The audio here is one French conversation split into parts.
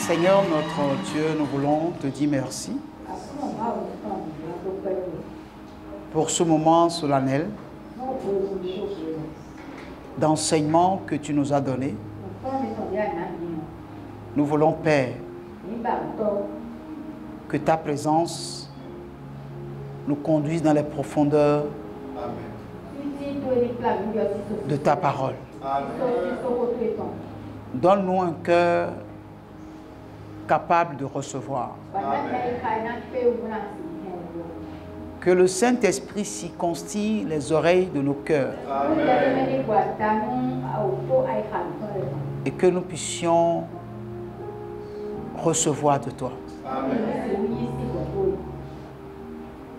Seigneur notre Dieu, nous voulons te dire merci pour ce moment solennel d'enseignement que tu nous as donné. Nous voulons, Père, que ta présence nous conduise dans les profondeurs de ta parole. Donne-nous un cœur capable de recevoir. Que le Saint-Esprit circoncis les oreilles de nos cœurs. Et que nous puissions recevoir de toi.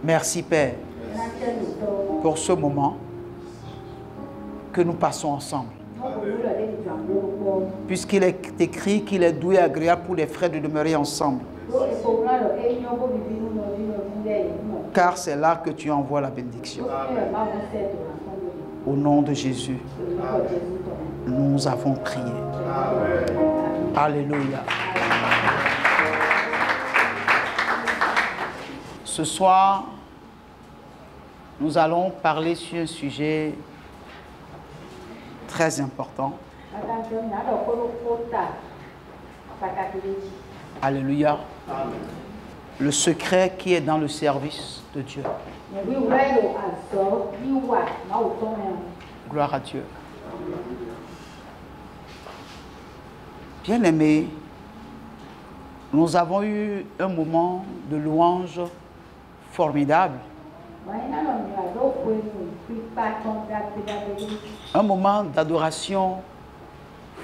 Merci Père pour ce moment que nous passons ensemble. Puisqu'il est écrit qu'il est doux et agréable pour les frères de demeurer ensemble. Car c'est là que tu envoies la bénédiction. Au nom de Jésus, nous avons prié. Alléluia. Ce soir, nous allons parler sur un sujet très important. Alléluia. Le secret qui est dans le service de Dieu. Gloire à Dieu. Bien-aimés, nous avons eu un moment de louange formidable. Un moment d'adoration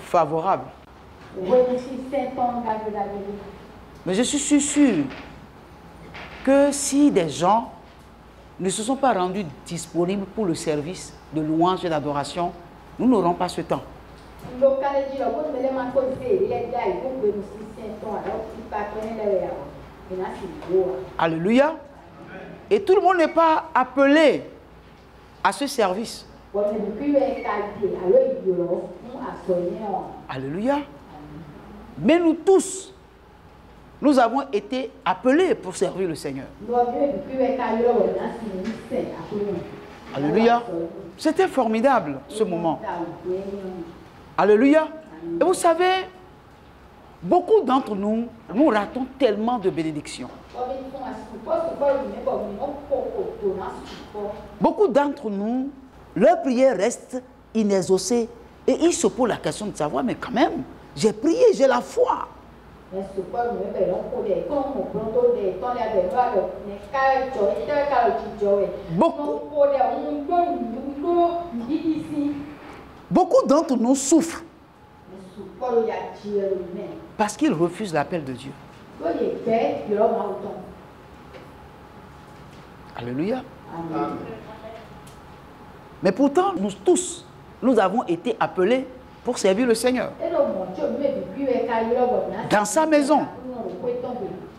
favorable. Mais je suis sûr que si des gens ne se sont pas rendus disponibles pour le service de louange et d'adoration, nous n'aurons pas ce temps. Alléluia. Et tout le monde n'est pas appelé à ce service. Alléluia. Mais nous tous, nous avons été appelés pour servir le Seigneur. Alléluia. C'était formidable ce moment. Alléluia. Et vous savez, beaucoup d'entre nous, nous ratons tellement de bénédictions. Beaucoup d'entre nous, leur prière reste inexaucée et ils se posent la question de savoir, mais quand même, j'ai prié, j'ai la foi. Beaucoup d'entre nous souffrent parce qu'ils refusent l'appel de Dieu. Alléluia. Amen. Mais pourtant, nous tous, nous avons été appelés pour servir le Seigneur. Dans sa maison.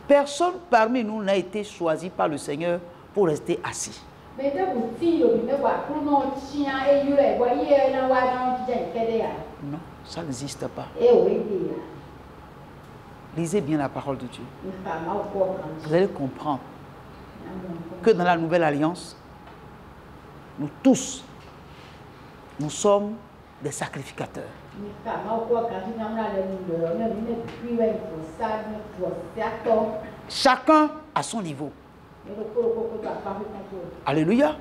Personne parmi nous n'a été choisi par le Seigneur pour rester assis. Non, ça n'existe pas. Lisez bien la parole de Dieu. Vous allez comprendre que dans la nouvelle alliance, nous tous, nous sommes des sacrificateurs. Chacun à son niveau. Alléluia.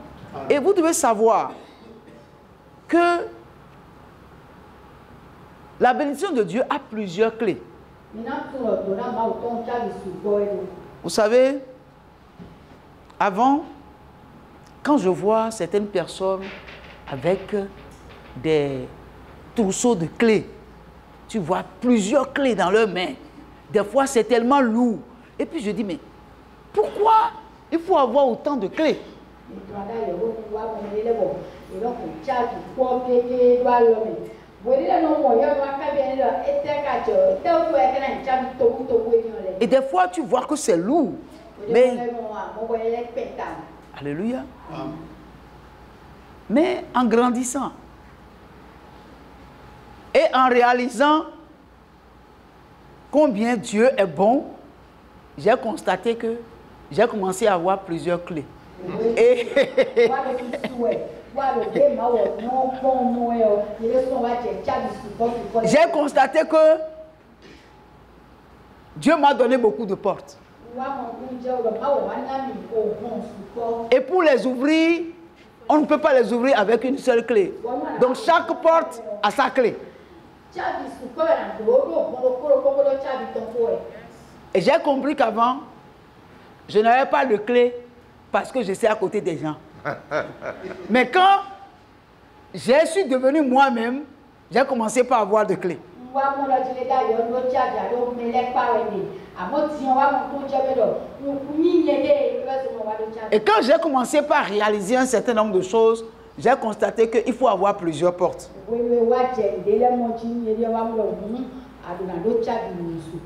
Et vous devez savoir que la bénédiction de Dieu a plusieurs clés. Vous savez, avant, quand je vois certaines personnes avec des trousseaux de clés, tu vois plusieurs clés dans leurs mains. Des fois, c'est tellement lourd. Et puis je dis, mais pourquoi il faut avoir autant de clés? Et des fois, tu vois que c'est lourd. Mais... Alléluia. Mais en grandissant et en réalisant combien Dieu est bon, j'ai constaté que j'ai commencé à avoir plusieurs clés. Et j'ai constaté que Dieu m'a donné beaucoup de portes. Et pour les ouvrir, on ne peut pas les ouvrir avec une seule clé. Donc chaque porte a sa clé. Et j'ai compris qu'avant, je n'avais pas de clé parce que j'étais à côté des gens. Mais quand je suis devenu moi-même, j'ai commencé par avoir de clés. Et quand j'ai commencé par réaliser un certain nombre de choses, j'ai constaté qu'il faut avoir plusieurs portes.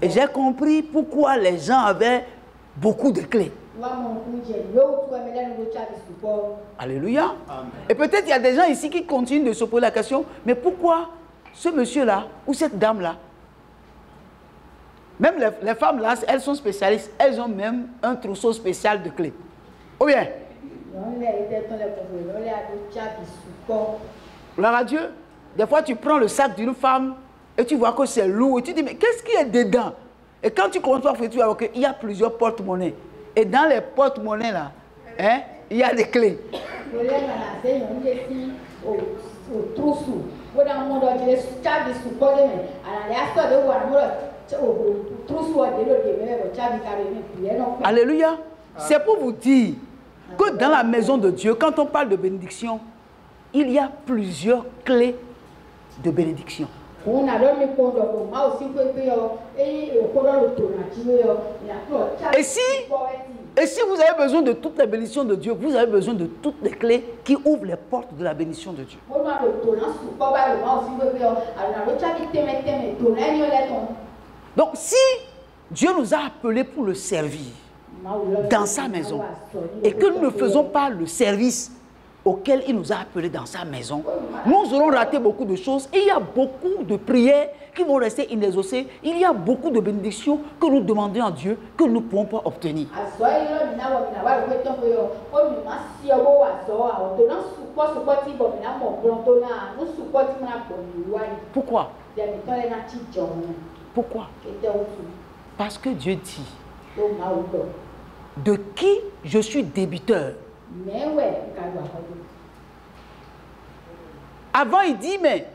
Et j'ai compris pourquoi les gens avaient beaucoup de clés. Alléluia. Amen. Et peut-être il y a des gens ici qui continuent de se poser la question, mais pourquoi ce monsieur-là ou cette dame-là, même les femmes là, elles sont spécialistes, elles ont même un trousseau spécial de clés. Ou bien? Gloire à Dieu. Des fois tu prends le sac d'une femme et tu vois que c'est lourd et tu dis mais qu'est-ce qu'il y a dedans? Et quand tu commences à faire, tu vois qu'il y a plusieurs porte-monnaies. Et dans les porte-monnaies là, hein, il y a des clés. Alléluia. C'est pour vous dire que dans la maison de Dieu, quand on parle de bénédiction, il y a plusieurs clés de bénédiction. Et si vous avez besoin de toutes les bénédictions de Dieu, vous avez besoin de toutes les clés qui ouvrent les portes de la bénédiction de Dieu. Donc si Dieu nous a appelés pour le servir dans sa maison et que nous ne faisons pas le service auquel il nous a appelés dans sa maison, nous aurons raté beaucoup de choses. Et il y a beaucoup de prières qui vont rester inexaucées. Il y a beaucoup de bénédictions que nous demandons à Dieu que nous ne pouvons pas obtenir. Pourquoi? Pourquoi? Parce que Dieu dit, de qui je suis débiteur. Avant, il dit, mais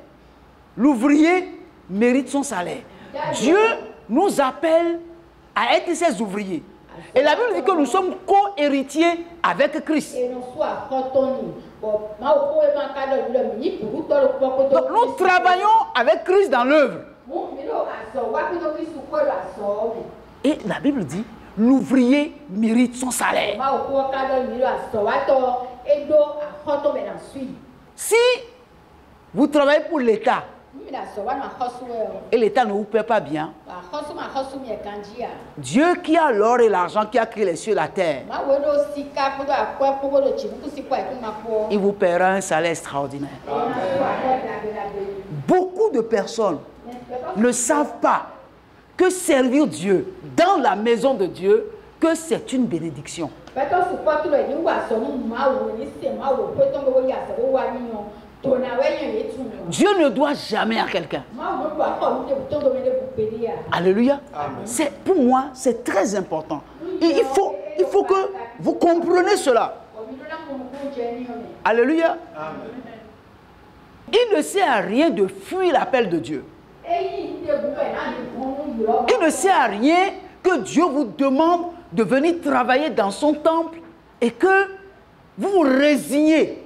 l'ouvrier mérite son salaire. Dieu nous appelle à être ses ouvriers. Et la Bible dit que nous sommes co-héritiers avec Christ. Donc nous travaillons avec Christ dans l'œuvre. Et la Bible dit, l'ouvrier mérite son salaire. Si vous travaillez pour l'État et l'État ne vous paie pas bien, Dieu qui a l'or et l'argent, qui a créé les cieux et la terre, il vous paiera un salaire extraordinaire. Beaucoup de personnes ne savent pas que servir Dieu dans la maison de Dieu, que c'est une bénédiction. Dieu ne doit jamais à quelqu'un. Alléluia. Pour moi, c'est très important. Et il faut que vous compreniez cela. Alléluia. Il ne sert à rien de fuir l'appel de Dieu. Il ne sert à rien que Dieu vous demande de venir travailler dans son temple et que vous vous résignez.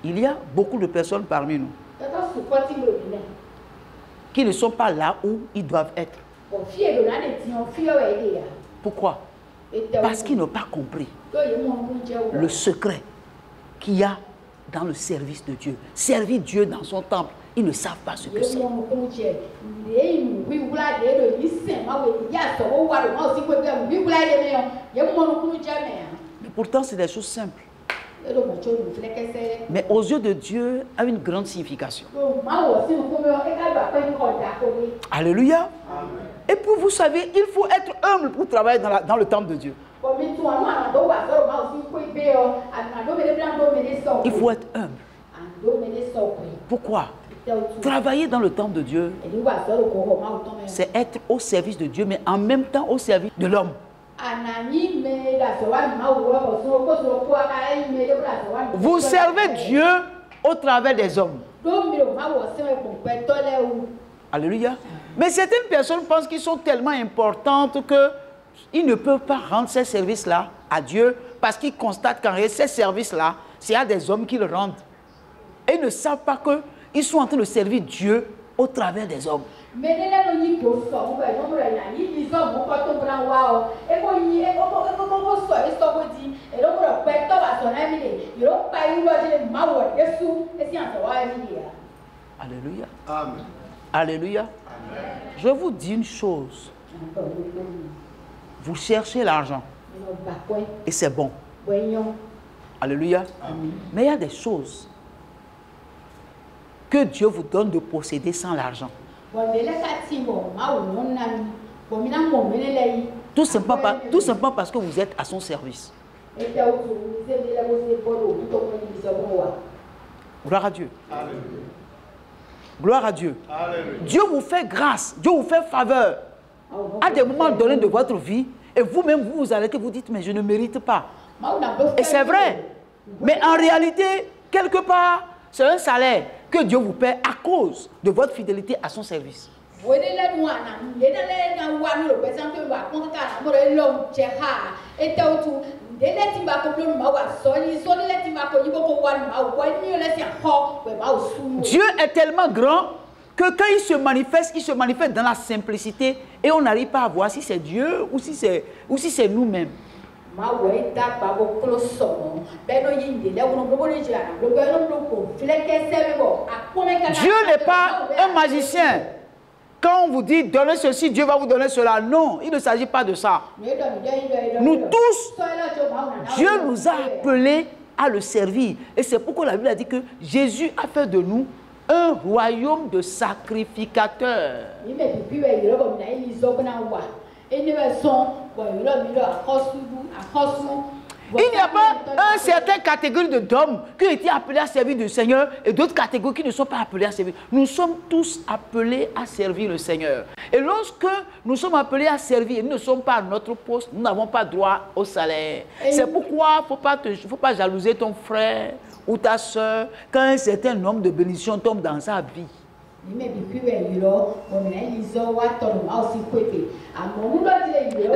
Il y a beaucoup de personnes parmi nous qui ne sont pas là où ils doivent être. Pourquoi? Parce qu'ils n'ont pas compris le secret qu'il y a dans le service de Dieu. Servir Dieu dans son temple, ils ne savent pas ce que c'est. Mais pourtant, c'est des choses simples. Mais aux yeux de Dieu, a une grande signification. Alléluia. Et puis vous savez, il faut être humble pour travailler dans le temple de Dieu. Il faut être humble. Pourquoi? Travailler dans le temple de Dieu, c'est être au service de Dieu, mais en même temps au service de l'homme. Vous servez Dieu au travers des hommes. Alléluia. Mais certaines personnes pensent qu'ils sont tellement importantes qu'ils ne peuvent pas rendre ces services-là à Dieu parce qu'ils constatent qu'en réalité, ces services-là, c'est à des hommes qui le rendent. Et ils ne savent pas qu'ils sont en train de servir Dieu au travers des hommes. Alléluia. Amen. Alléluia. Amen. Je vous dis une chose. Vous cherchez l'argent. Et c'est bon. Alléluia. Amen. Mais il y a des choses que Dieu vous donne de posséder sans l'argent. Tout simplement parce que vous êtes à son service. Gloire à Dieu. Alléluia. Gloire à Dieu. Alléluia. Dieu vous fait grâce, Dieu vous fait faveur à des moments donnés de votre vie et vous-même vous vous arrêtez, vous dites mais je ne mérite pas. Et c'est vrai. Mais en réalité, quelque part, c'est un salaire que Dieu vous paie à cause de votre fidélité à son service. Dieu est tellement grand que quand il se manifeste dans la simplicité et on n'arrive pas à voir si c'est Dieu ou si c'est nous-mêmes. Dieu n'est pas un magicien. Quand on vous dit donnez ceci, Dieu va vous donner cela. Non, il ne s'agit pas de ça. Nous tous, Dieu nous a appelés à le servir. Et c'est pourquoi la Bible a dit que Jésus a fait de nous un royaume de sacrificateurs. Il n'y a pas une certaine catégorie d'hommes qui ont été appelés à servir le Seigneur et d'autres catégories qui ne sont pas appelés à servir. Nous sommes tous appelés à servir le Seigneur. Et lorsque nous sommes appelés à servir, nous ne sommes pas à notre poste, nous n'avons pas droit au salaire. C'est pourquoi il ne faut pas jalouser ton frère ou ta soeur quand un certain nombre de bénédictions tombent dans sa vie.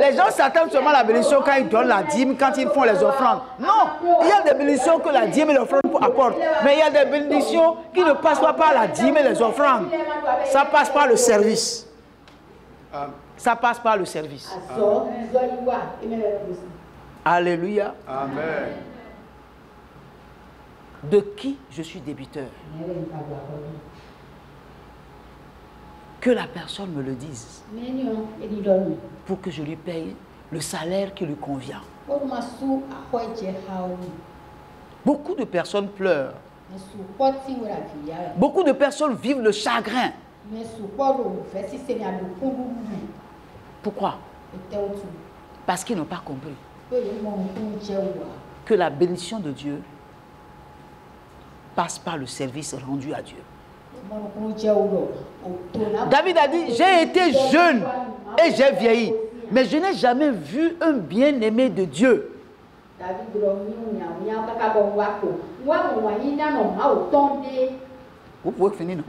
Les gens s'attendent seulement à la bénédiction quand ils donnent la dîme, quand ils font les offrandes. Non, il y a des bénédictions que la dîme et l'offrande apportent. Mais il y a des bénédictions qui ne passent pas par la dîme et les offrandes. Ça passe par le service. Ça passe par le service. Alléluia. Amen. De qui je suis débiteur? Que la personne me le dise pour que je lui paye le salaire qui lui convient. Beaucoup de personnes pleurent. Beaucoup de personnes vivent le chagrin. Pourquoi? Parce qu'ils n'ont pas compris que la bénédiction de Dieu passe par le service rendu à Dieu. David a dit, j'ai été jeune et j'ai vieilli, mais je n'ai jamais vu un bien-aimé de Dieu. Vous pouvez finir, non?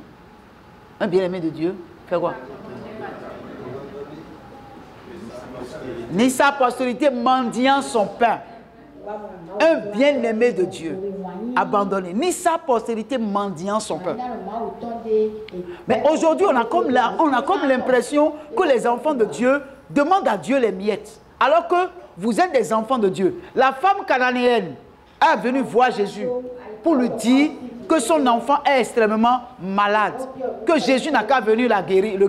Un bien-aimé de Dieu, fait quoi? Ni sa postérité mendiant son pain. Un bien-aimé de Dieu, abandonné, ni sa postérité mendiant son pain. Mais aujourd'hui, on a comme l'impression que les enfants de Dieu demandent à Dieu les miettes. Alors que vous êtes des enfants de Dieu. La femme cananéenne est venue voir Jésus pour lui dire que son enfant est extrêmement malade. Que Jésus n'a qu'à venir la guérir,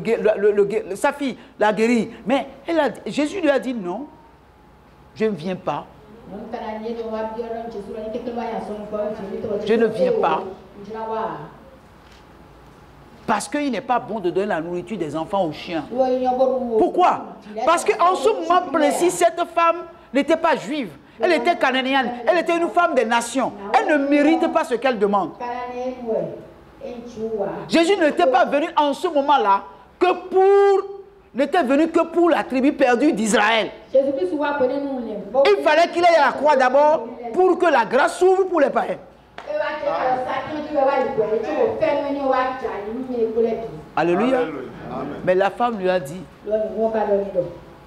sa fille la guérir. Mais Jésus lui a dit non, je ne viens pas Je ne viens pas. Parce qu'il n'est pas bon de donner la nourriture des enfants aux chiens. Pourquoi? Parce qu'en ce moment précis, cette femme n'était pas juive. Elle était cananéenne. Elle était une femme des nations. Elle ne mérite pas ce qu'elle demande. Jésus n'était pas venu en ce moment-là n'était venu que pour la tribu perdue d'Israël. Il fallait qu'il aille à la croix d'abord pour que la grâce s'ouvre pour les païens. Alléluia. Mais la femme lui a dit,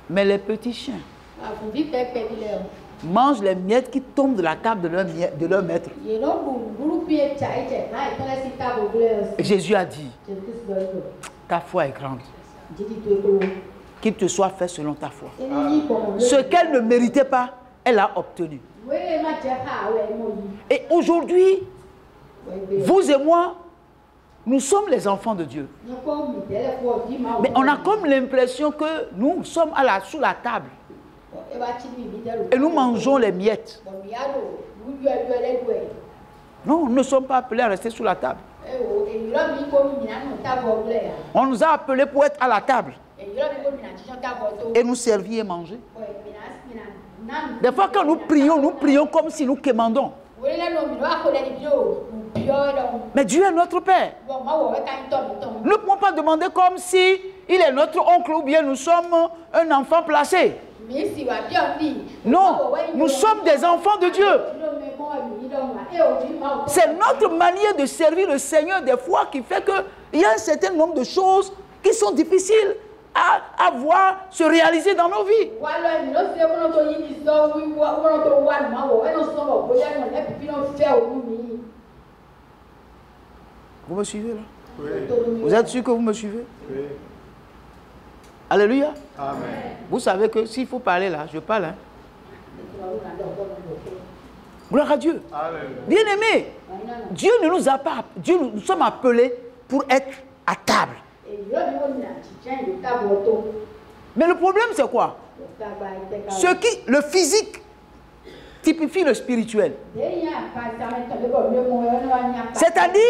mais les petits chiens mangent les miettes qui tombent de la table de leur maître. Et Jésus a dit, ta foi est grande. Qu'il te soit fait selon ta foi. Ce qu'elle ne méritait pas, elle a obtenu. Et aujourd'hui, vous et moi, nous sommes les enfants de Dieu. Mais on a comme l'impression que nous sommes sous la table. Et nous mangeons les miettes. Non, nous ne sommes pas appelés à rester sous la table. On nous a appelés pour être à la table. Et nous servir et manger. Des fois quand nous prions comme si nous quémandons. Mais Dieu est notre Père. Nous ne pouvons pas demander comme si il est notre oncle ou bien nous sommes un enfant placé. Non, nous sommes des enfants de Dieu. C'est notre manière de servir le Seigneur des fois qui fait qu'il y a un certain nombre de choses qui sont difficiles à voir se réaliser dans nos vies. Vous me suivez là? Oui. Vous êtes sûr que vous me suivez? Oui. Alléluia. Amen. Vous savez que s'il faut parler là, je parle. Hein? Gloire à Dieu. Bien-aimés, Dieu ne nous a pas... nous sommes appelés pour être à table. Mais le problème, c'est quoi? Le physique typifie le spirituel. C'est-à-dire,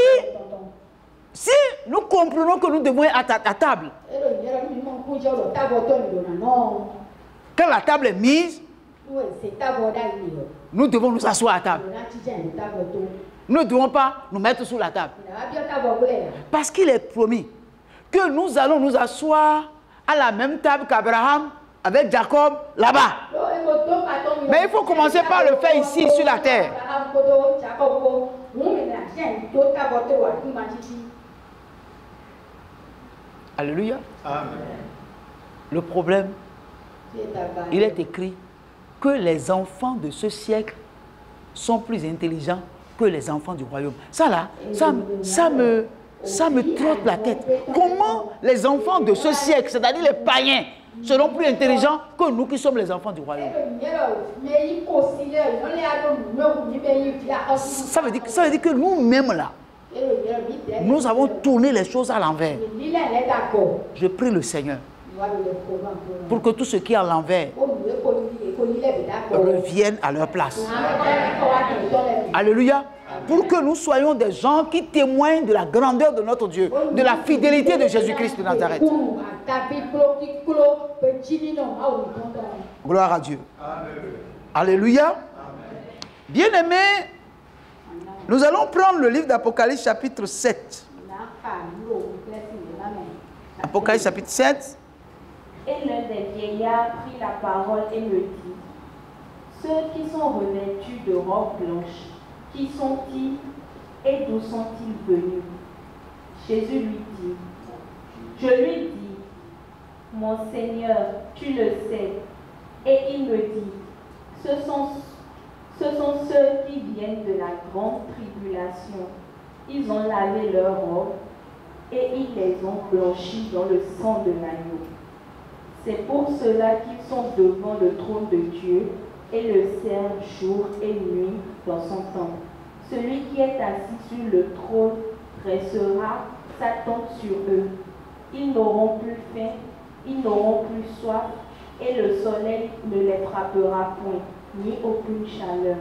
si nous comprenons que nous devons être à table, quand la table est mise, nous devons nous asseoir à table. Nous ne devons pas nous mettre sous la table. Parce qu'il est promis que nous allons nous asseoir à la même table qu'Abraham avec Jacob là-bas. Mais il faut commencer par le faire ici sur la terre. Alléluia. Amen. Le problème, il est écrit que les enfants de ce siècle sont plus intelligents que les enfants du royaume. Ça là, ça me trotte la tête. Comment les enfants de ce siècle, c'est-à-dire les païens, seront plus intelligents que nous qui sommes les enfants du royaume? Ça veut dire que nous-mêmes là, nous avons tourné les choses à l'envers. Je prie le Seigneur pour que tout ce qui est à l'envers revienne à leur place. Alléluia. Pour que nous soyons des gens qui témoignent de la grandeur de notre Dieu, de la fidélité de Jésus-Christ de Nazareth. Gloire à Dieu. Alléluia. Bien-aimés, nous allons prendre le livre d'Apocalypse chapitre 7. Apocalypse chapitre 7. Et l'un des vieillards prit la parole et me dit: ceux qui sont revêtus de robes blanches, qui sont-ils et d'où sont-ils venus? Jésus lui dit, je lui dis, mon Seigneur, tu le sais. Et il me dit, ce sont ceux qui viennent de la grande tribulation. Ils ont lavé leurs robes et ils les ont blanchis dans le sang de l'agneau. C'est pour cela qu'ils sont devant le trône de Dieu et le servent jour et nuit dans son temple. Celui qui est assis sur le trône dressera sa tente sur eux. Ils n'auront plus faim, ils n'auront plus soif, et le soleil ne les frappera point. ni aucune chaleur.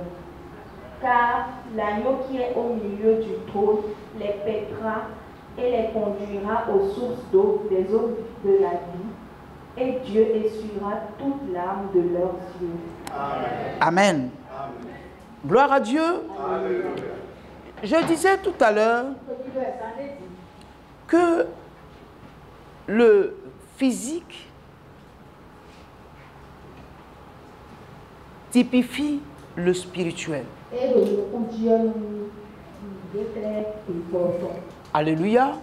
Car l'agneau qui est au milieu du trône les paîtra et les conduira aux sources d'eau, des eaux de la vie, et Dieu essuiera toute larme de leurs yeux. Amen. Amen. Gloire à Dieu. Amen. Je disais tout à l'heure que le physique typifie le spirituel. Alléluia. Amen.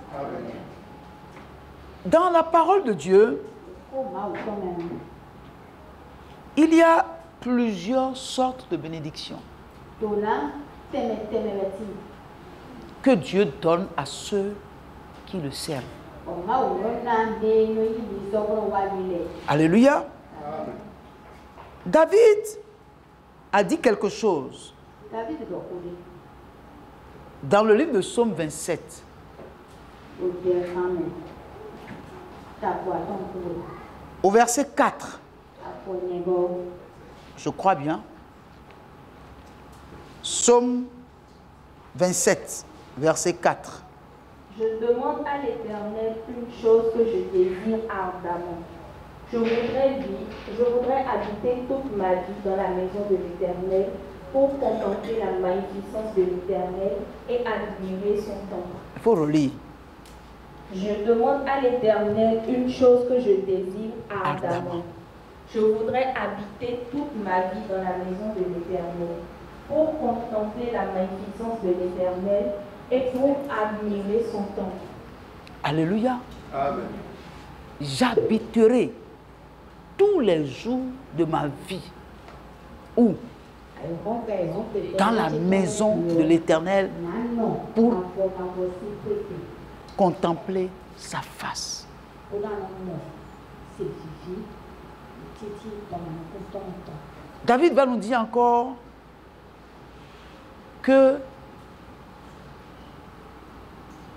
Dans la parole de Dieu, il y a plusieurs sortes de bénédictions que Dieu donne à ceux qui le servent. Alléluia. Amen. David a dit quelque chose dans le livre de Psaume 27. Au verset 4. Je crois bien. Psaume 27, verset 4. Je demande à l'Éternel une chose que je désire ardemment. Je voudrais habiter toute ma vie dans la maison de l'Éternel pour contempler la magnificence de l'Éternel et admirer son temple. Il faut relire. Je demande à l'Éternel une chose que je désire ardemment. Je voudrais habiter toute ma vie dans la maison de l'Éternel pour contempler la magnificence de l'Éternel et pour admirer son temple. Alléluia. Amen. J'habiterai tous les jours de ma vie où dans la maison de l'Éternel pour contempler sa face. David va nous dire encore que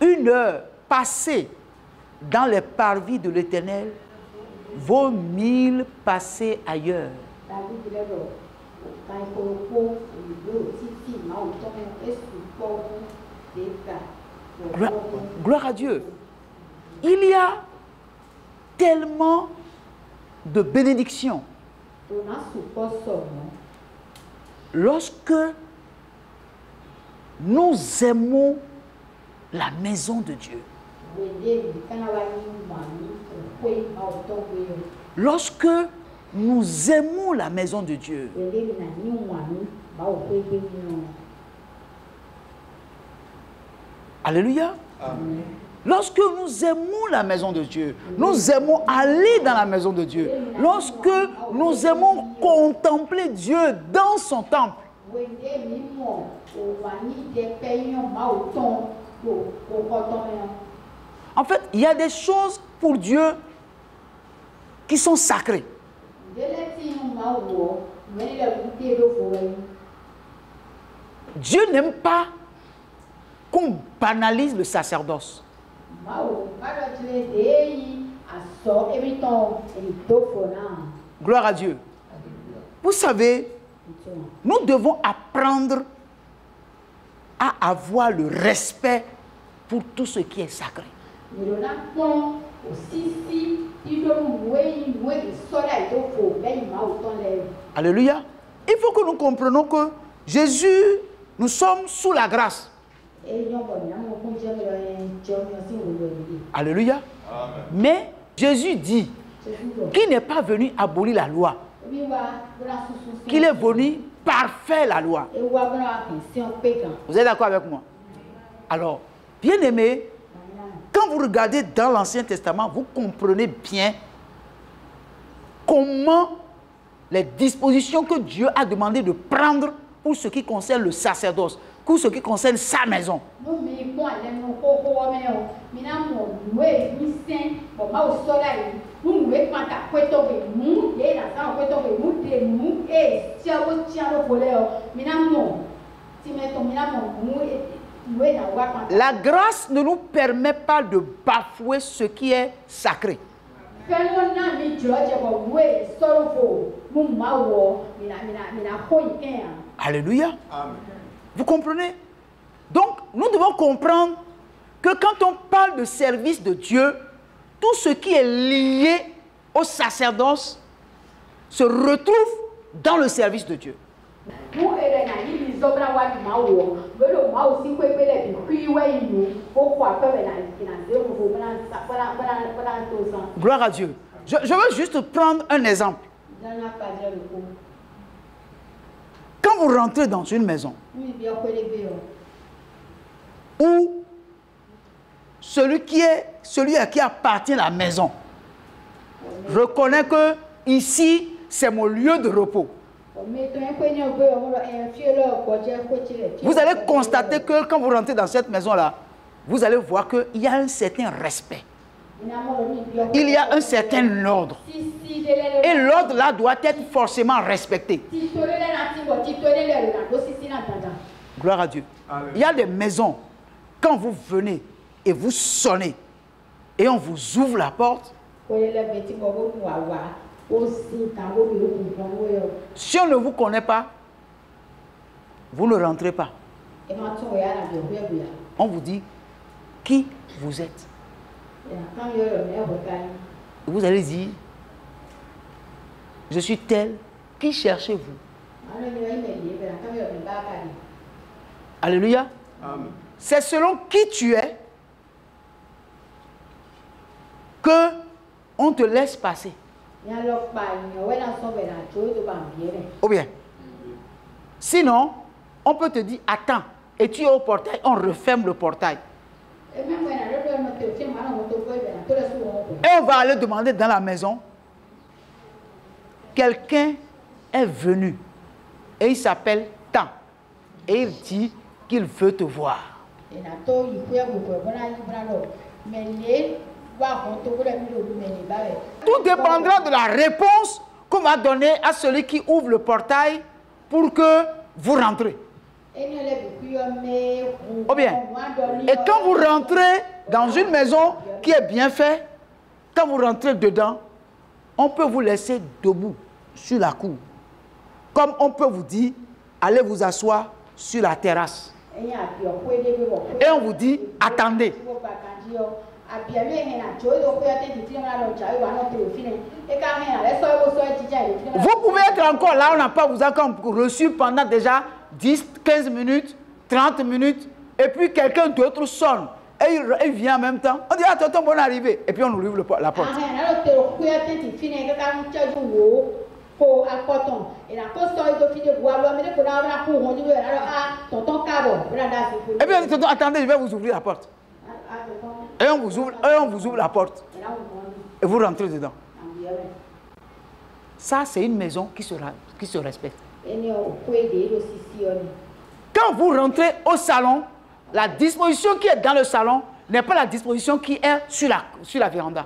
une heure passée dans les parvis de l'Éternel vaut 1000 passés ailleurs. Gloire à Dieu. Il y a tellement de bénédictions. Lorsque nous aimons la maison de Dieu. Lorsque nous aimons la maison de Dieu, alléluia. Amen. Lorsque nous aimons la maison de Dieu, nous aimons aller dans la maison de Dieu. Lorsque nous aimons contempler Dieu dans son temple. En fait, il y a des choses pour Dieu qui sont sacrées. Dieu n'aime pas qu'on banalise le sacerdoce. Gloire à Dieu. Vous savez, nous devons apprendre à avoir le respect pour tout ce qui est sacré. Alléluia. Il faut que nous comprenions que Jésus, nous sommes sous la grâce. Alléluia. Amen. Mais Jésus dit qu'il n'est pas venu abolir la loi, qu'il est venu parfaire la loi. Vous êtes d'accord avec moi? Alors, bien aimé, quand vous regardez dans l'Ancien Testament, vous comprenez bien comment les dispositions que Dieu a demandé de prendre pour ce qui concerne le sacerdoce, pour ce qui concerne sa maison. La grâce ne nous permet pas de bafouer ce qui est sacré. Alléluia. Amen. Vous comprenez? Donc, nous devons comprendre que quand on parle de service de Dieu, tout ce qui est lié au sacerdoce se retrouve dans le service de Dieu. Gloire à Dieu. Je veux juste prendre un exemple. Quand vous rentrez dans une maison où celui à qui appartient la maison reconnaît que ici c'est mon lieu de repos, vous allez constater que quand vous rentrez dans cette maison-là, vous allez voir qu'il y a un certain respect. Il y a un certain ordre. Et l'ordre là doit être forcément respecté. Gloire à Dieu. Il y a des maisons, quand vous venez et vous sonnez, et on vous ouvre la porte, si on ne vous connaît pas, vous ne rentrez pas. On vous dit qui vous êtes. Vous allez dire, je suis tel, qui cherchez-vous? Alléluia. C'est selon qui tu es que on te laisse passer. Ou bien, sinon, on peut te dire, attends, et tu es au portail, on referme le portail. Et on va aller demander dans la maison, quelqu'un est venu, et il s'appelle Tant, et il dit qu'il veut te voir. Tout dépendra de la réponse qu'on va donner à celui qui ouvre le portail pour que vous rentrez. Ou bien, et quand vous rentrez dans une maison qui est bien faite, quand vous rentrez dedans, on peut vous laisser debout sur la cour. Comme on peut vous dire, allez vous asseoir sur la terrasse. Et on vous dit, attendez. Vous pouvez être encore là, on n'a pas vous a reçu pendant déjà 10, 15 minutes, 30 minutes, et puis quelqu'un d'autre sonne, et il vient en même temps. On dit, attends, bon arrivé, et puis on ouvre la porte. Et puis on dit, tonton, attendez, je vais vous ouvrir la porte. Et on vous ouvre la porte. Et vous rentrez dedans. Ça, c'est une maison qui se respecte. Quand vous rentrez au salon, la disposition qui est dans le salon n'est pas la disposition qui est sur la véranda.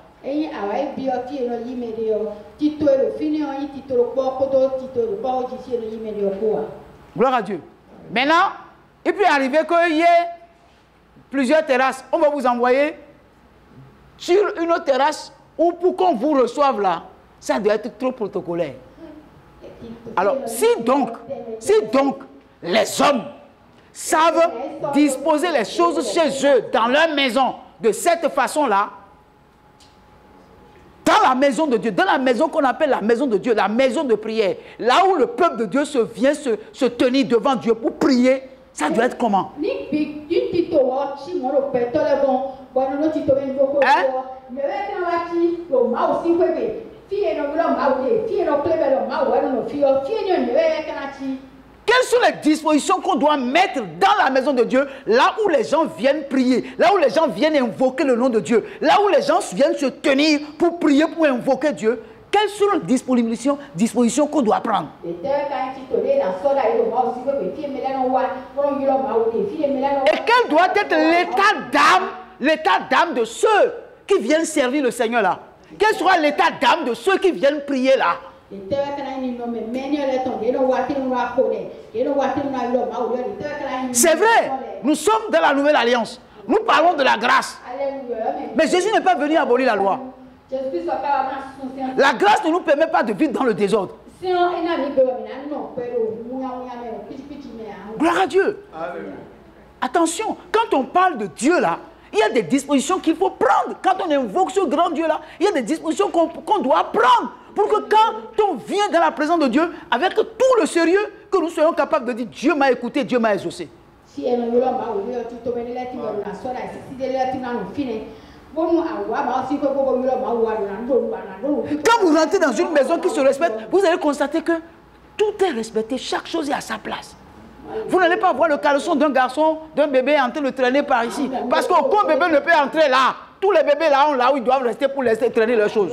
Gloire à Dieu. Maintenant, il peut arriver qu'il y ait plusieurs terrasses. On va vous envoyer sur une autre terrasse ou pour qu'on vous reçoive là. Ça doit être trop protocolaire. Alors, si donc les hommes savent disposer les choses chez eux, dans leur maison, de cette façon-là, dans la maison de Dieu, dans la maison qu'on appelle la maison de Dieu, la maison de prière, là où le peuple de Dieu vient se tenir devant Dieu pour prier, ça doit être comment? Quelles sont les dispositions qu'on doit mettre dans la maison de Dieu, là où les gens viennent prier, là où les gens viennent invoquer le nom de Dieu, là où les gens viennent se tenir pour prier, pour invoquer Dieu? Quelles sont les dispositions qu'on doit prendre? Et quel doit être l'état d'âme de ceux qui viennent servir le Seigneur là? Quel sera l'état d'âme de ceux qui viennent prier là? C'est vrai, nous sommes dans la nouvelle alliance. Nous parlons de la grâce. Mais Jésus n'est pas venu abolir la loi. La grâce ne nous permet pas de vivre dans le désordre. Gloire à Dieu. Attention, quand on parle de Dieu là, il y a des dispositions qu'il faut prendre. Quand on invoque ce grand Dieu là, il y a des dispositions qu'on doit prendre. Pour que quand on vient dans la présence de Dieu, avec tout le sérieux, que nous soyons capables de dire Dieu m'a écouté, Dieu m'a exaucé. Quand vous rentrez dans une maison qui se respecte, vous allez constater que tout est respecté, chaque chose est à sa place. Vous n'allez pas voir le caleçon d'un garçon, d'un bébé en train de traîner par ici. Parce qu'aucun bébé ne peut entrer là. Tous les bébés là, où ils doivent rester pour laisser traîner leurs choses.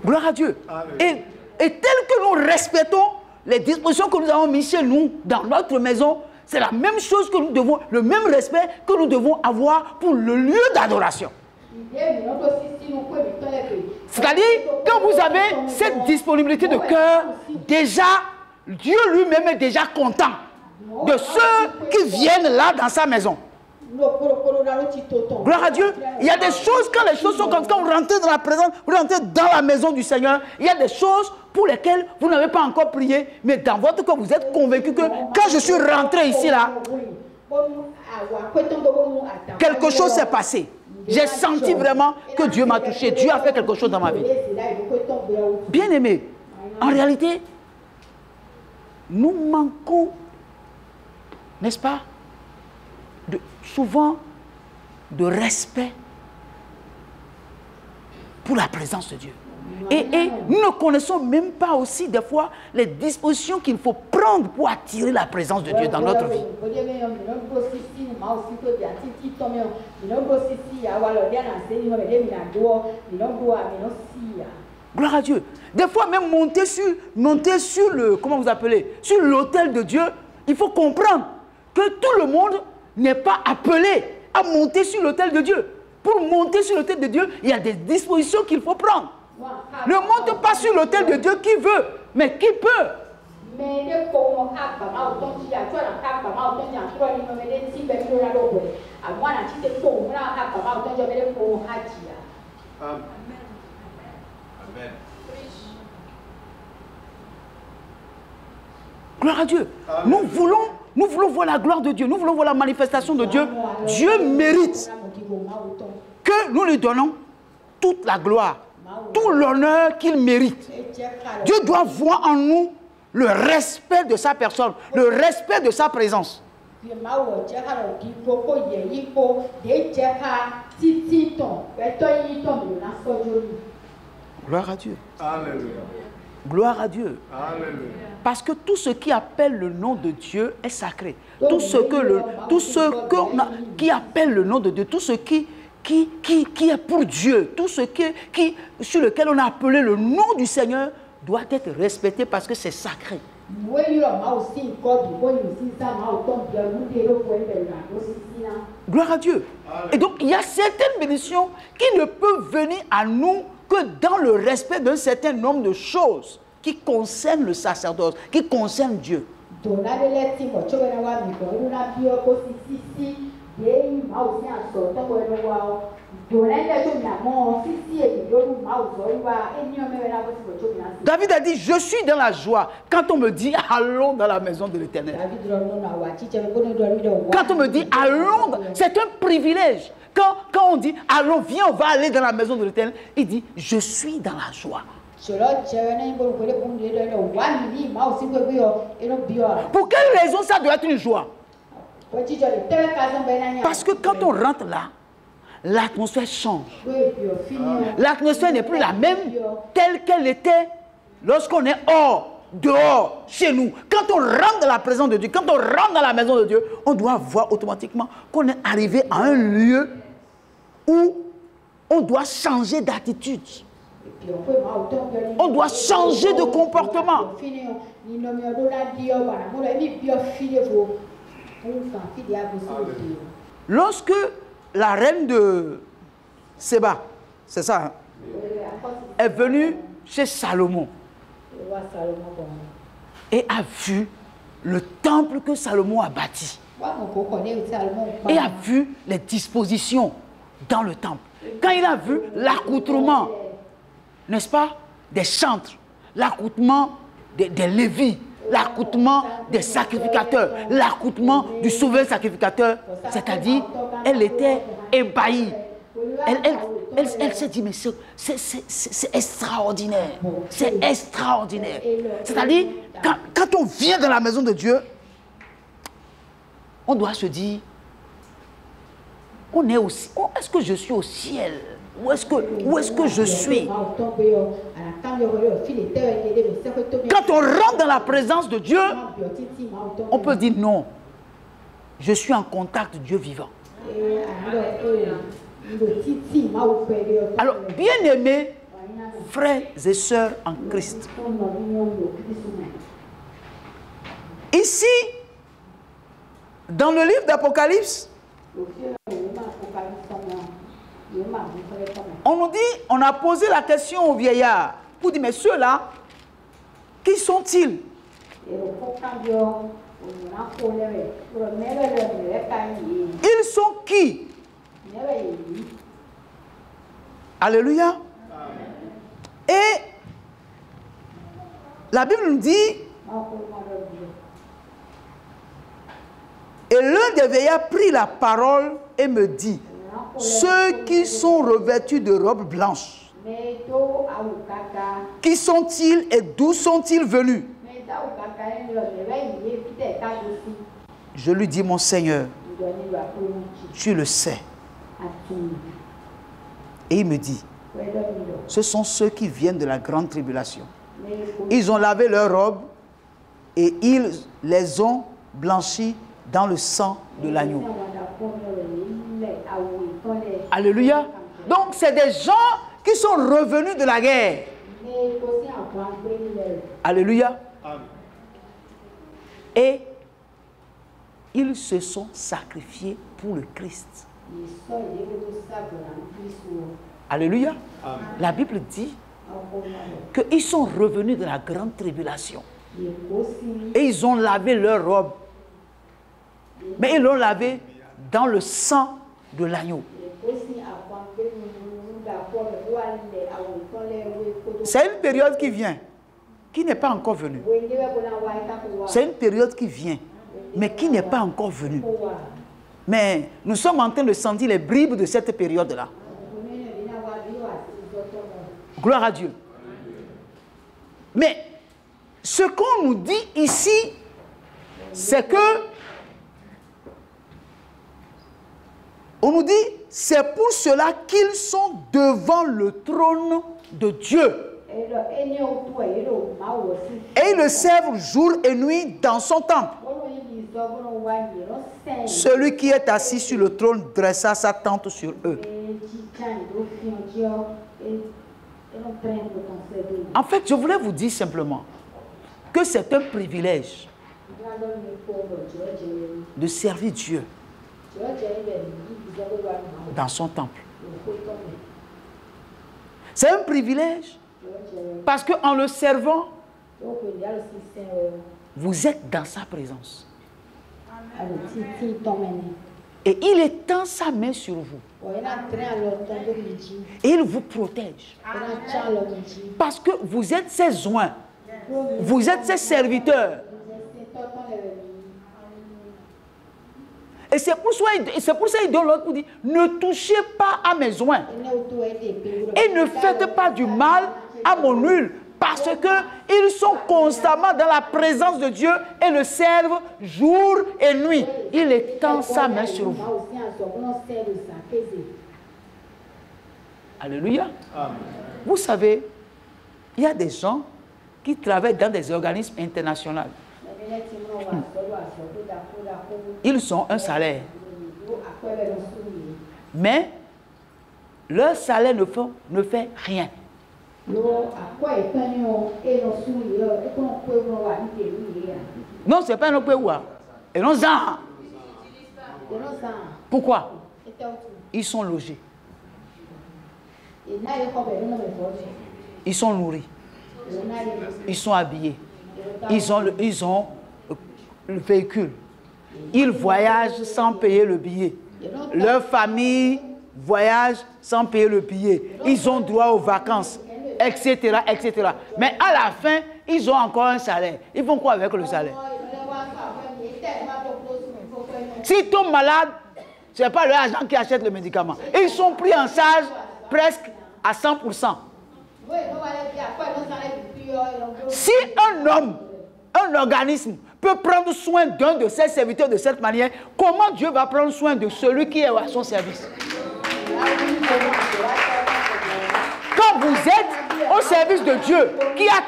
Gloire à Dieu. Et tel que nous respectons les dispositions que nous avons mises chez nous, dans notre maison, c'est la même chose que nous devons, le même respect que nous devons avoir pour le lieu d'adoration. C'est-à-dire, quand vous avez cette disponibilité de cœur, déjà, Dieu lui-même est déjà content de ceux qui viennent là dans sa maison. Gloire à Dieu. Il y a des choses, quand les choses sont comme ça, quand vous rentrez dans la présence, vous rentrez dans la maison du Seigneur, il y a des choses pour lesquelles vous n'avez pas encore prié, mais dans votre cœur, vous êtes convaincu que quand je suis rentré ici, là, quelque chose s'est passé. J'ai senti vraiment que Dieu m'a touché. Dieu a fait quelque chose dans ma vie. Bien aimé, en réalité, nous manquons, n'est-ce pas, souvent de respect pour la présence de Dieu. Et nous ne connaissons même pas aussi des fois les dispositions qu'il faut prendre pour attirer la présence de Dieu dans notre vie. Gloire à Dieu. Des fois même monter sur le, comment vous appelez, sur l'autel de Dieu, il faut comprendre que tout le monde n'est pas appelé à monter sur l'autel de Dieu. Pour monter sur l'autel de Dieu, il y a des dispositions qu'il faut prendre. Ne monte pas sur l'autel de Dieu qui veut, mais qui peut. Gloire à Dieu. Nous voulons voir la gloire de Dieu. Nous voulons voir la manifestation de Dieu. Dieu mérite que nous lui donnons toute la gloire, tout l'honneur qu'il mérite. Dieu doit voir en nous le respect de sa personne, le respect de sa présence. Gloire à Dieu. Alléluia. Gloire à Dieu. Alléluia. Parce que tout ce qui appelle le nom de Dieu est sacré. Tout ce qui appelle le nom de Dieu, tout ce qui est pour Dieu, tout ce sur lequel on a appelé le nom du Seigneur doit être respecté parce que c'est sacré. Gloire à Dieu. Et donc, il y a certaines bénédictions qui ne peuvent venir à nous que dans le respect d'un certain nombre de choses qui concernent le sacerdoce, qui concernent Dieu. David a dit, je suis dans la joie quand on me dit, allons dans la maison de l'Éternel. Quand on me dit, allons, c'est un privilège. Quand on dit, allons, viens, on va aller dans la maison de l'Éternel, il dit, je suis dans la joie. Pour quelle raison ça doit être une joie? Parce que quand on rentre là, l'atmosphère change. L'atmosphère n'est plus la même telle qu'elle était lorsqu'on est dehors, chez nous. Quand on rentre dans la présence de Dieu, quand on rentre dans la maison de Dieu, on doit voir automatiquement qu'on est arrivé à un lieu où on doit changer d'attitude. On doit changer de comportement. Lorsque la reine de Séba, c'est ça, hein, est venue chez Salomon et a vu le temple que Salomon a bâti et a vu les dispositions dans le temple. Quand il a vu l'accoutrement, n'est-ce pas, des chantres, l'accoutrement des Lévites, l'accoutrement des sacrificateurs, l'accoutrement du souverain sacrificateur, c'est-à-dire, elle était ébahie. Elle s'est dit, mais c'est extraordinaire. C'est extraordinaire. C'est-à-dire, quand on vient dans la maison de Dieu, on doit se dire, est-ce que je suis au ciel? Où est-ce que je suis? Quand on rentre dans la présence de Dieu, on peut dire non. Je suis en contact de Dieu vivant. Alors, bien-aimés, frères et sœurs en Christ, ici, dans le livre d'Apocalypse, on nous dit, on a posé la question au vieillard pour dire, mais ceux-là, qui sont-ils? Ils sont qui? Alléluia. Et la Bible nous dit, et l'un des veillards prit la parole et me dit, ceux qui sont revêtus de robes blanches, qui sont-ils et d'où sont-ils venus? Je lui dis, mon Seigneur, tu le sais. Et il me dit, ce sont ceux qui viennent de la grande tribulation. Ils ont lavé leurs robes et ils les ont blanchis dans le sang de l'agneau. Alléluia. Donc, c'est des gens qui sont revenus de la guerre. Alléluia. Et ils se sont sacrifiés pour le Christ. Alléluia. La Bible dit qu'ils sont revenus de la grande tribulation. Et ils ont lavé leurs robes. Mais ils l'ont lavé dans le sang de l'agneau. C'est une période qui vient, qui n'est pas encore venue. C'est une période qui vient, mais qui n'est pas encore venue. Mais nous sommes en train de sentir les bribes de cette période-là. Gloire à Dieu. Mais ce qu'on nous dit ici, c'est que on nous dit, c'est pour cela qu'ils sont devant le trône de Dieu. Et ils le servent jour et nuit dans son temple. Celui qui est assis sur le trône dressa sa tente sur eux. En fait, je voulais vous dire simplement que c'est un privilège de servir Dieu dans son temple. C'est un privilège parce qu'en le servant, vous êtes dans sa présence. Et il étend sa main sur vous. Et il vous protège. Parce que vous êtes ses oins. Vous êtes ses serviteurs. Et c'est pour ça qu'il donne l'ordre pour dire, ne touchez pas à mes oins. Et ne faites pas du mal à mon huile. Parce qu'ils sont constamment dans la présence de Dieu et le servent jour et nuit. Il étend sa main sur vous. Alléluia. Amen. Vous savez, il y a des gens qui travaillent dans des organismes internationaux. Ils ont un salaire. Mais leur salaire ne fait rien. Non, ce n'est pas un Opewa. Et non, ça. Pourquoi? Ils sont logés. Ils sont nourris. Ils sont habillés. Ils ont le véhicule. Ils voyagent sans payer le billet. Leur famille voyagent sans payer le billet. Ils ont droit aux vacances, etc., etc. Mais à la fin, ils ont encore un salaire. Ils font quoi avec le salaire? S'ils tombent malades, ce n'est pas leur agent qui achète le médicament. Ils sont pris en charge presque à 100%. Si un homme, un organisme peut prendre soin d'un de ses serviteurs de cette manière, comment Dieu va prendre soin de celui qui est à son service? Quand vous êtes au service de Dieu, qui a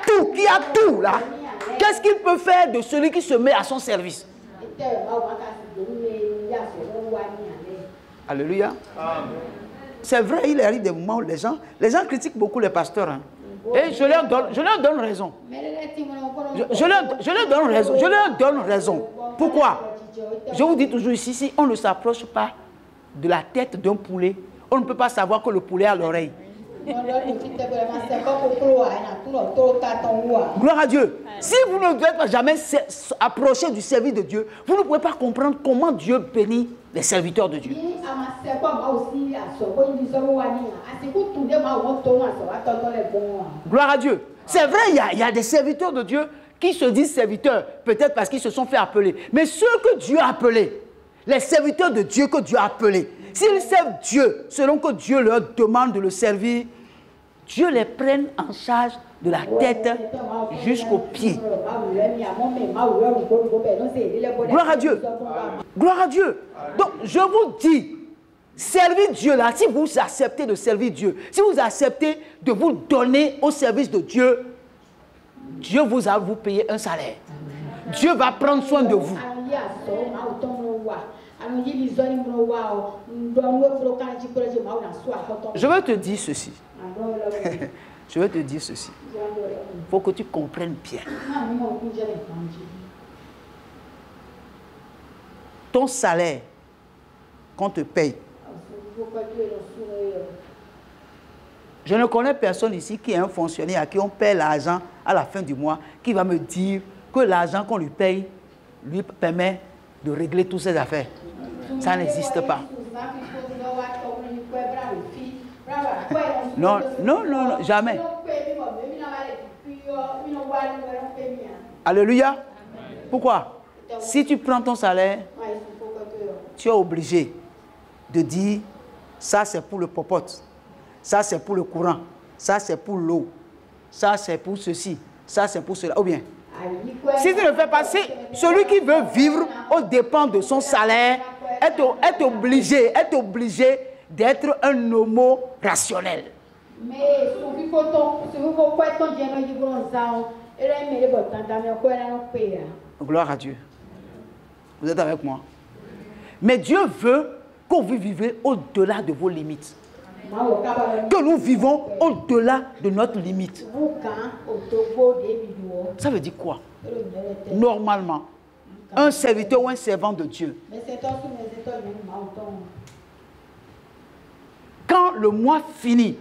tout là, qu'est-ce qu'il peut faire de celui qui se met à son service? Alléluia. C'est vrai, il arrive des moments où les gens critiquent beaucoup les pasteurs. Hein. Et je leur donne raison. Je leur donne raison. Pourquoi? Je vous dis toujours ici, si on ne s'approche pas de la tête d'un poulet, on ne peut pas savoir que le poulet a l'oreille. Gloire à Dieu. Si vous ne devez pas jamais approcher du service de Dieu, vous ne pouvez pas comprendre comment Dieu bénit les serviteurs de Dieu. Gloire à Dieu. C'est vrai, il y a des serviteurs de Dieu qui se disent serviteurs, peut-être parce qu'ils se sont fait appeler. Mais ceux que Dieu a appelés, les serviteurs de Dieu que Dieu a appelés, s'ils servent Dieu, selon que Dieu leur demande de le servir, Dieu les prenne en charge de la tête jusqu'aux pieds. Gloire à Dieu. Gloire à Dieu. Donc, je vous dis, servir Dieu là, si vous acceptez de servir Dieu, si vous acceptez de vous donner au service de Dieu, Dieu vous a vous payer un salaire. Dieu va prendre soin de vous. Je veux te dire ceci. Je veux te dire ceci. Il faut que tu comprennes bien. Ton salaire qu'on te paye. Je ne connais personne ici qui est un fonctionnaire à qui on paie l'argent à la fin du mois, qui va me dire que l'argent qu'on lui paye lui permet de régler toutes ses affaires. Ça n'existe pas. Non, non, non, non, jamais. Alléluia. Pourquoi? Si tu prends ton salaire, tu es obligé de dire, ça c'est pour le popote, ça c'est pour le courant, ça c'est pour l'eau, ça c'est pour ceci, ça c'est pour cela. Ou bien, si tu ne fais pas, si celui qui veut vivre aux dépens de son salaire est obligé d'être un homo rationnel. Gloire à Dieu. Vous êtes avec moi? Mais Dieu veut que vous viviez au-delà de vos limites. Que nous vivons au-delà de notre limite. Ça veut dire quoi? Normalement, un serviteur ou un servant de Dieu, quand le mois finit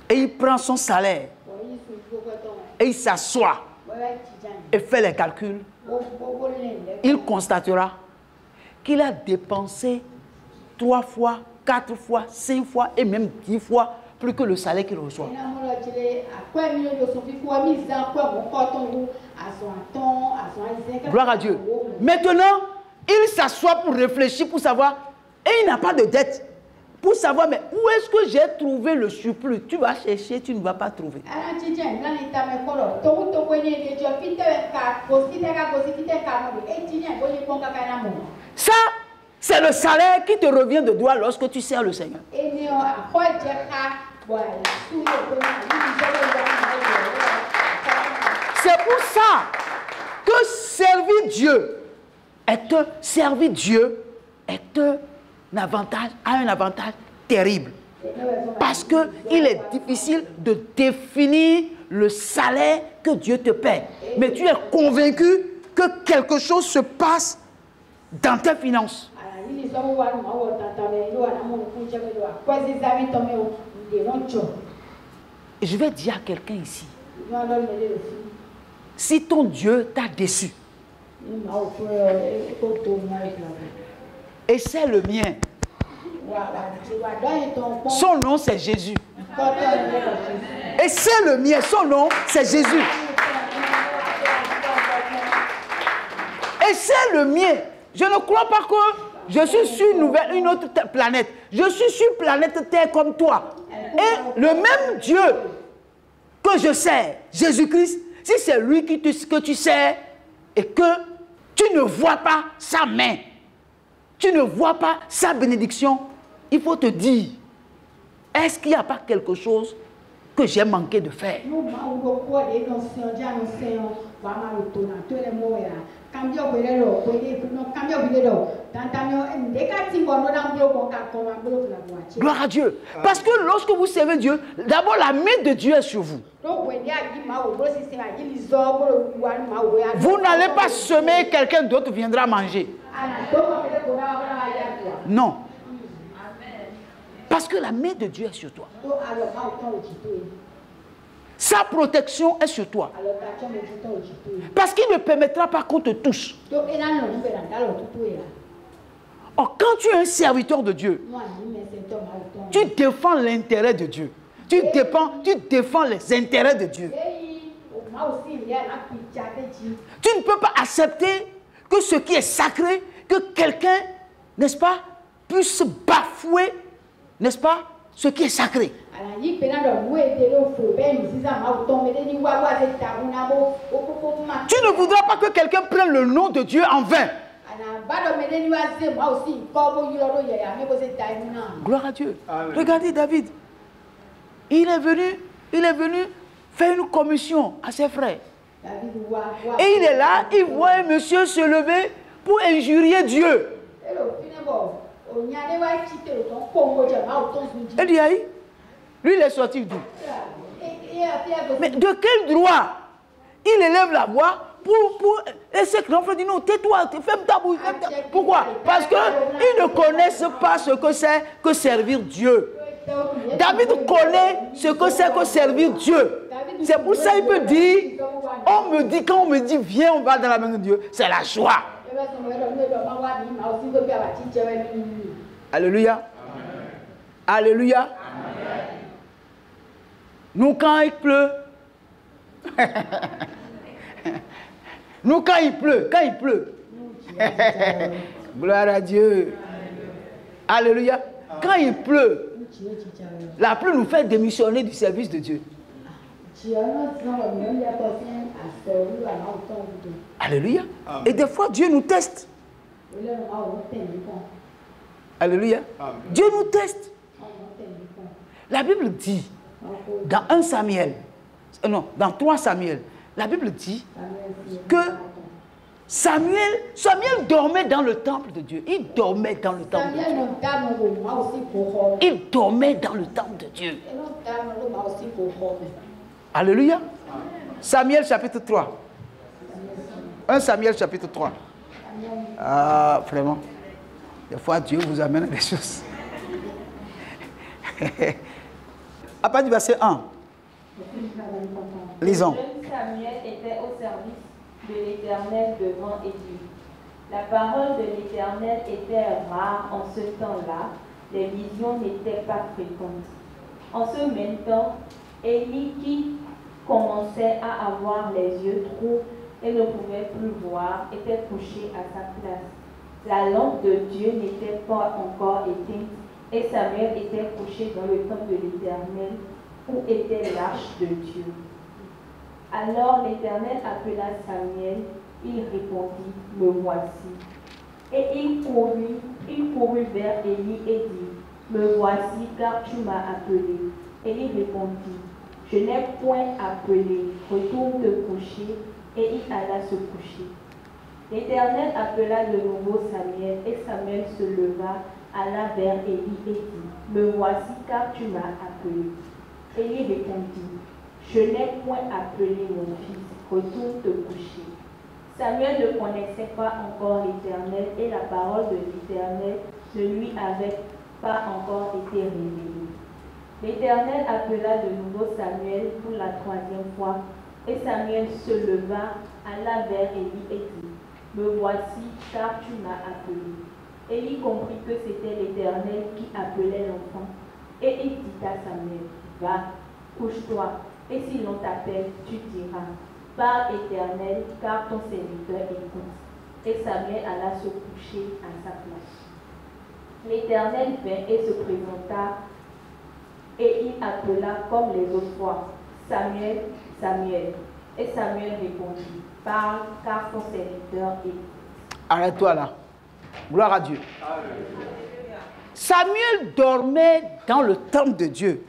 et il prend son salaire et il s'assoit et fait les calculs, il constatera qu'il a dépensé 3 fois, 4 fois, 5 fois et même 10 fois plus que le salaire qu'il reçoit. Gloire à Dieu. Maintenant, il s'assoit pour réfléchir, pour savoir, et il n'a pas de dette. Pour savoir, mais où est-ce que j'ai trouvé le surplus? Tu vas chercher, tu ne vas pas trouver. Ça, c'est le salaire qui te revient de droit lorsque tu sers le Seigneur. C'est pour ça que servir Dieu est un avantage terrible. Parce qu'il est difficile de définir le salaire que Dieu te paie. Mais tu es convaincu que quelque chose se passe dans tes finances. Et je vais dire à quelqu'un ici, si ton Dieu t'a déçu, et c'est le mien, Son nom, c'est Jésus. Et c'est le mien. Son nom, c'est Jésus. Et c'est le mien. Je ne crois pas que je suis sur une autre planète. Je suis sur planète Terre comme toi. Et le même Dieu que je sers, Jésus-Christ, si c'est lui que tu sers et que tu ne vois pas sa main, tu ne vois pas sa bénédiction, il faut te dire, est-ce qu'il n'y a pas quelque chose que j'ai manqué de faire? Gloire à Dieu. Parce que lorsque vous servez Dieu, d'abord la main de Dieu est sur vous. Vous n'allez pas semer, quelqu'un d'autre viendra manger. Non. Parce que la main de Dieu est sur toi. Sa protection est sur toi. Parce qu'il ne permettra pas qu'on te touche. Or, quand tu es un serviteur de Dieu, tu défends l'intérêt de Dieu. Tu défends les intérêts de Dieu. Tu ne peux pas accepter que ce qui est sacré, que quelqu'un, n'est-ce pas, puisse bafouer, n'est-ce pas, ce qui est sacré. Tu ne voudras pas que quelqu'un prenne le nom de Dieu en vain. Gloire à Dieu. Amen. Regardez David. Il est venu faire une commission à ses frères. Et il est là, il voit un monsieur se lever pour injurier Dieu. Et dit, lui il est sorti d'où? Mais de quel droit il élève la voix et ce grand frère dit non, tais-toi, ferme ta bouche. Pourquoi? Parce qu'ils ne connaissent pas ce que c'est que servir Dieu. David connaît ce que c'est que servir Dieu. C'est pour ça qu'il peut dire, quand on me dit viens, on va dans la main de Dieu, c'est la joie. Alléluia. Amen. Alléluia. Amen. Nous, quand il pleut, quand il pleut, gloire à Dieu. Alléluia. Quand il pleut, la pluie nous fait démissionner du service de Dieu. Alléluia. Et des fois, Dieu nous teste. Alléluia. Dieu nous teste. La Bible dit, dans 1 Samuel, dans 3 Samuel, la Bible dit que Samuel dormait dans le temple de Dieu. Il dormait dans le temple de Dieu. Il dormait dans le temple de Dieu. Alléluia. Samuel chapitre 3. 1 Samuel chapitre 3. Ah, vraiment. Des fois, Dieu vous amène à des choses. À partir du verset 1. Lisons. Samuel était au service de l'Éternel devant Élie. La parole de l'Éternel était rare en ce temps-là. Les visions n'étaient pas fréquentes. En ce même temps, Élie, qui commençait à avoir les yeux troubles et ne pouvait plus voir, était couché à sa place. La lampe de Dieu n'était pas encore éteinte et Samuel était couché dans le temple de l'Éternel où était l'arche de Dieu. Alors l'Éternel appela Samuel, il répondit, me voici. Et il courut vers Élie et dit, me voici car tu m'as appelé. Élie répondit, je n'ai point appelé, retourne te coucher. Et il alla se coucher. L'Éternel appela de nouveau Samuel, et Samuel se leva, alla vers Élie et dit, me voici car tu m'as appelé. Élie répondit, je n'ai point appelé mon fils, retourne te coucher. Samuel ne connaissait pas encore l'Éternel, et la parole de l'Éternel ne lui avait pas encore été révélée. L'Éternel appela de nouveau Samuel pour la 3e fois, et Samuel se leva, alla vers Élie et dit, me voici car tu m'as appelé. Élie comprit que c'était l'Éternel qui appelait l'enfant. Et il dit à Samuel, va, couche-toi, et si l'on t'appelle, tu diras, parle Éternel, car ton serviteur écoute. Et Samuel alla se coucher à sa place. L'Éternel vint et se présenta, et il appela comme les autres fois, Samuel, Samuel. Et Samuel répondit, parle, car ton serviteur écoute. Arrête-toi là. Gloire à Dieu. Samuel dormait dans le temple de Dieu,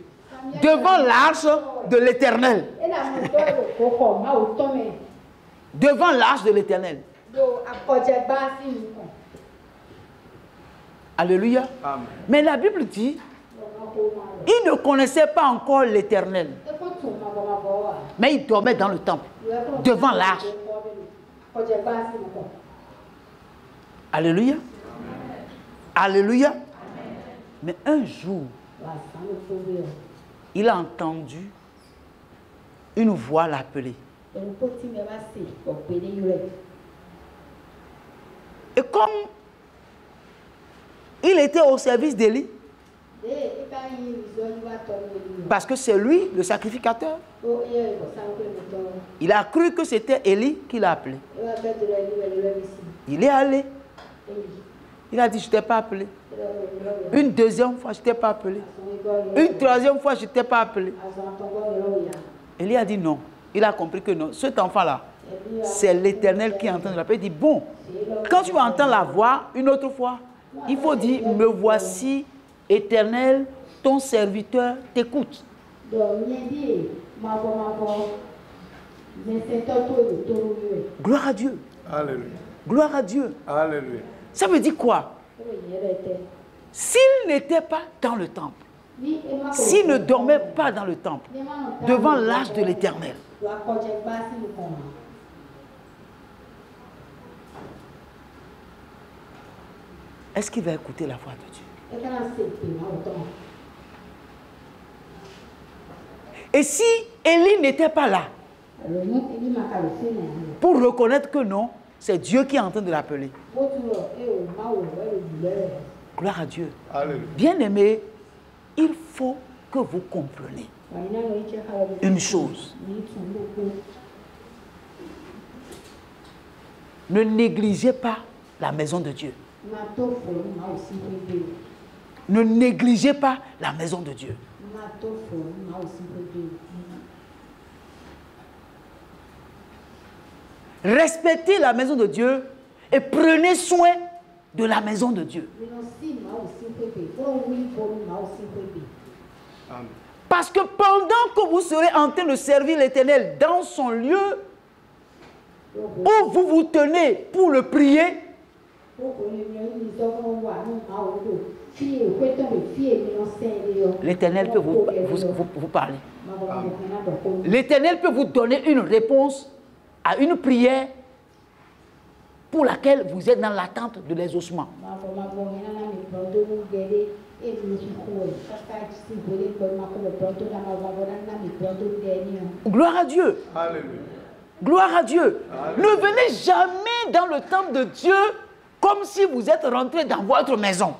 devant l'arche de l'Éternel. Devant l'arche de l'Éternel. Alléluia. Amen. Mais la Bible dit, il ne connaissait pas encore l'Éternel. Mais il dormait dans le temple, devant l'arche. Alléluia. Alléluia. Mais un jour, il a entendu une voix l'appeler. Et comme il était au service d'Élie, parce que c'est lui le sacrificateur, il a cru que c'était Élie qui l'a appelé. Il est allé. Il a dit, je ne t'ai pas appelé. Une deuxième fois, je ne t'ai pas appelé. Une troisième fois, je ne t'ai pas appelé. Élie a dit non. Il a compris que non. Cet enfant-là, c'est l'Éternel qui est en train de l'appeler. Il dit, bon, quand tu vas entendre la voix une autre fois, il faut dire, me voici, Éternel, ton serviteur t'écoute. Gloire à Dieu. Alléluia. Gloire à Dieu. Alléluia. Ça veut dire quoi? S'il n'était pas dans le temple, s'il ne dormait pas dans le temple, devant l'arche de l'Éternel, est-ce qu'il va écouter la voix de Dieu? Et si Élie n'était pas là, pour reconnaître que non, c'est Dieu qui est en train de l'appeler. Gloire à Dieu. Bien-aimé, il faut que vous compreniez une chose. Ne négligez pas la maison de Dieu. Ne négligez pas la maison de Dieu. Respectez la maison de Dieu et prenez soin de la maison de Dieu. Parce que pendant que vous serez en train de servir l'Éternel dans son lieu, où vous vous tenez pour le prier, l'Éternel peut vous parler. L'Éternel peut vous donner une réponse à une prière pour laquelle vous êtes dans l'attente de l'exaucement. Gloire à Dieu. Alléluia. Gloire à Dieu. Alléluia. Ne venez jamais dans le temple de Dieu comme si vous êtes rentré dans votre maison.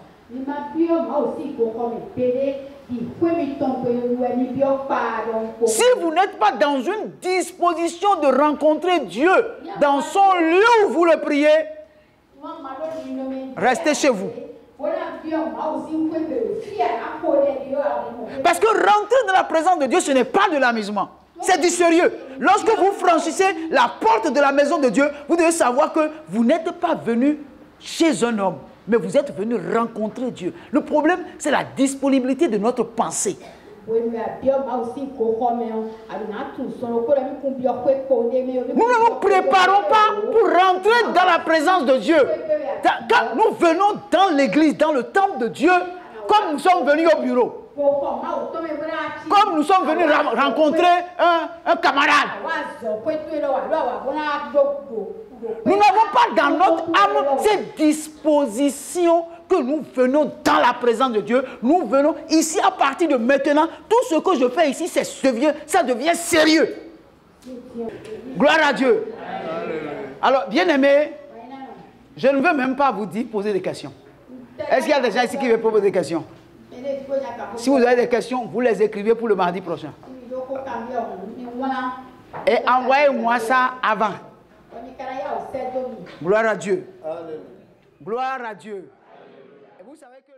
Si vous n'êtes pas dans une disposition de rencontrer Dieu dans son lieu où vous le priez, restez chez vous. Parce que rentrer dans la présence de Dieu, ce n'est pas de l'amusement. C'est du sérieux. Lorsque vous franchissez la porte de la maison de Dieu, vous devez savoir que vous n'êtes pas venu chez un homme, mais vous êtes venu rencontrer Dieu. Le problème, c'est la disponibilité de notre pensée. Nous ne nous préparons pas pour rentrer dans la présence de Dieu. Quand nous venons dans l'église, dans le temple de Dieu, comme nous sommes venus au bureau, comme nous sommes venus rencontrer un camarade, nous n'avons pas dans notre âme cette disposition que nous venons dans la présence de Dieu. Nous venons ici à partir de maintenant. Tout ce que je fais ici, ça devient sérieux. Gloire à Dieu. Alors, bien-aimés, je ne veux même pas vous dire poser des questions. Est-ce qu'il y a des gens ici qui veulent poser des questions? Si vous avez des questions, vous les écrivez pour le mardi prochain. Et envoyez-moi ça avant. Gloire à Dieu. Gloire à Dieu. Et vous savez que